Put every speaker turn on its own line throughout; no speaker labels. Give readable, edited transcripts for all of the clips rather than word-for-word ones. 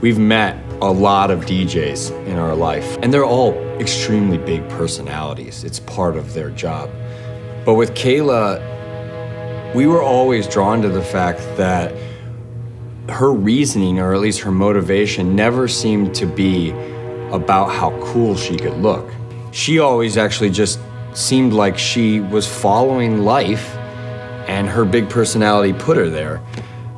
We've met a lot of DJs in our life, and they're all extremely big personalities. It's part of their job. But with Kayla, we were always drawn to the fact that her reasoning, or at least her motivation, never seemed to be about how cool she could look. She always actually just seemed like she was following life, and her big personality put her there.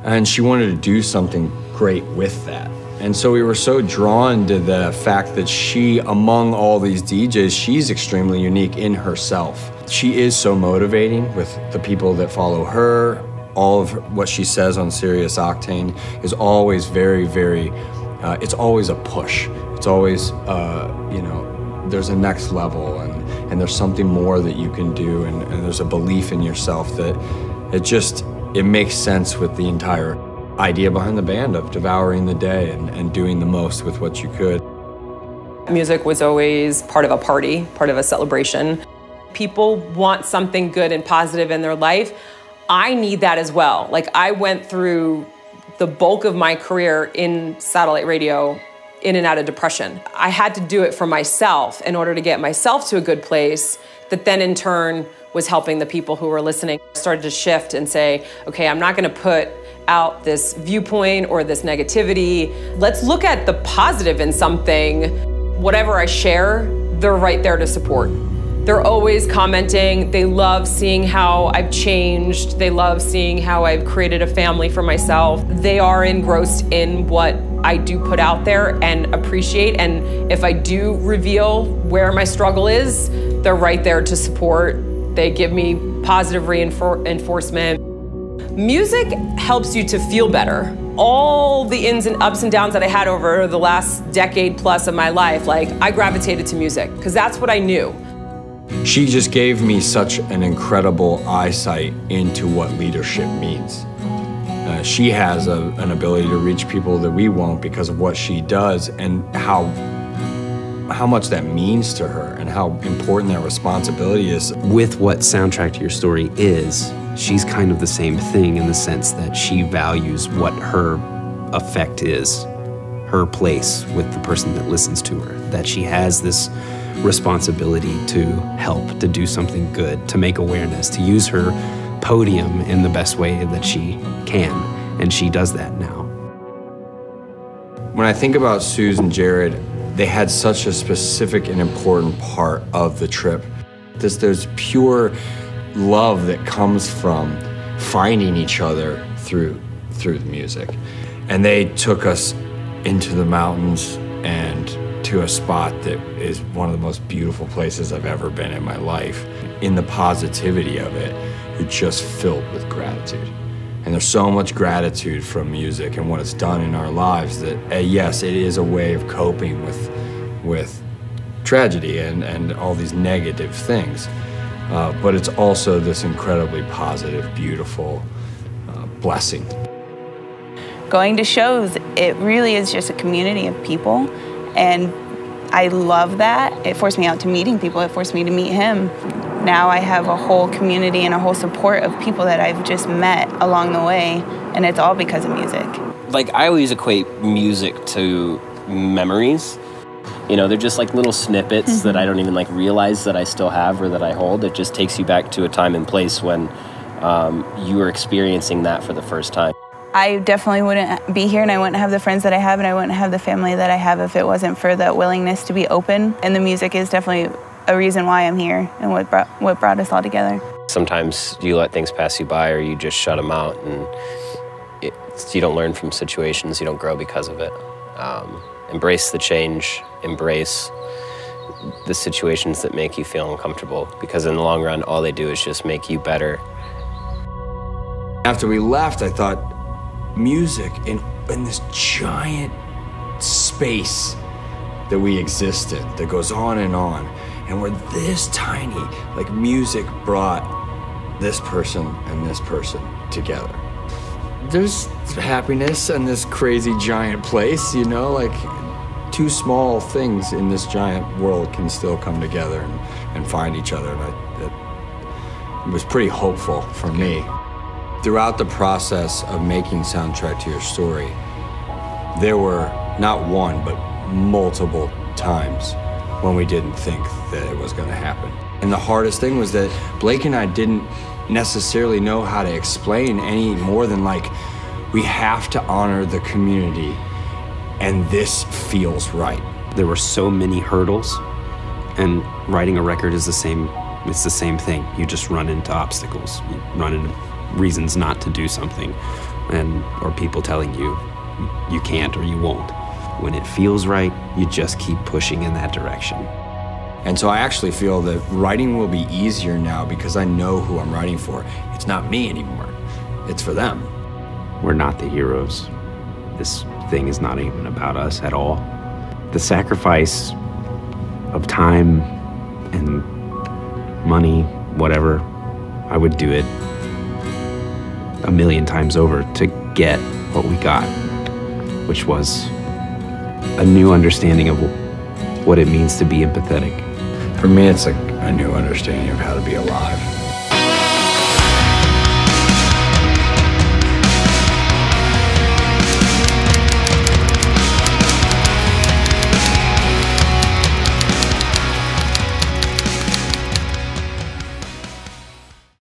And she wanted to do something great with that. And so we were so drawn to the fact that she, among all these DJs, she's extremely unique in herself. She is so motivating with the people that follow her. All of what she says on Sirius Octane is always very, very, it's always a push. It's always, you know, there's a next level, and there's something more that you can do, and there's a belief in yourself that it makes sense with the entire idea behind the band of devouring the day and doing the most with what you could.
Music was always part of a party, part of a celebration. People want something good and positive in their life. I need that as well. Like, I went through the bulk of my career in satellite radio in and out of depression. I had to do it for myself in order to get myself to a good place that then in turn was helping the people who were listening. I started to shift and say, okay, I'm not gonna put out this viewpoint or this negativity. Let's look at the positive in something. Whatever I share, they're right there to support. They're always commenting. They love seeing how I've changed. They love seeing how I've created a family for myself. They are engrossed in what I do put out there and appreciate. And if I do reveal where my struggle is, they're right there to support. They give me positive reinforcement. Music helps you to feel better. All the ins and ups and downs that I had over the last decade plus of my life, like, I gravitated to music because that's what I knew.
She just gave me such an incredible eyesight into what leadership means. She has an ability to reach people that we won't because of what she does, and how much that means to her and how important that responsibility is.
With what Soundtrack to Your Story is, she's kind of the same thing in the sense that she values what her effect is, her place with the person that listens to her, that she has this responsibility to help, to do something good, to make awareness, to use her podium in the best way that she can, and she does that now.
When I think about Suze and Jared, they had such a specific and important part of the trip. There's pure love that comes from finding each other through the music. And they took us into the mountains and to a spot that is one of the most beautiful places I've ever been in my life. In the positivity of it, you're just filled with gratitude. And there's so much gratitude from music and what it's done in our lives that, yes, it is a way of coping with tragedy and all these negative things. But it's also this incredibly positive, beautiful blessing.
Going to shows, it really is just a community of people, and I love that. It forced me out to meeting people. It forced me to meet him. Now I have a whole community and a whole support of people that I've just met along the way, and it's all because of music.
Like, I always equate music to memories. You know, they're just like little snippets that I don't even like realize that I still have or that I hold. It just takes you back to a time and place when you were experiencing that for the first time.
I definitely wouldn't be here, and I wouldn't have the friends that I have, and I wouldn't have the family that I have if it wasn't for that willingness to be open. And the music is definitely a reason why I'm here and what brought us all together.
Sometimes you let things pass you by, or you just shut them out, and you don't learn from situations, you don't grow because of it. Embrace the change, embrace the situations that make you feel uncomfortable, because in the long run, all they do is just make you better.
After we left, I thought, music in this giant space that we exist in, that goes on, and we're this tiny, like, music brought this person and this person together. There's happiness in this crazy giant place, you know, like, two small things in this giant world can still come together and find each other. And it was pretty hopeful for me. Throughout the process of making Soundtrack to Your Story, there were not one, but multiple times when we didn't think that it was going to happen. And the hardest thing was that Blake and I didn't necessarily know how to explain any more than like, we have to honor the community and this feels right.
There were so many hurdles, and writing a record is it's the same thing. You just run into obstacles. You run into reasons not to do something, or people telling you you can't or you won't. When it feels right, you just keep pushing in that direction.
And so I actually feel that writing will be easier now because I know who I'm writing for. It's not me anymore. It's for them.
We're not the heroes. This thing is not even about us at all. The sacrifice of time and money, whatever, I would do it 1,000,000 times over to get what we got, which was a new understanding of what it means to be empathetic.
For me, it's like a new understanding of how to be alive.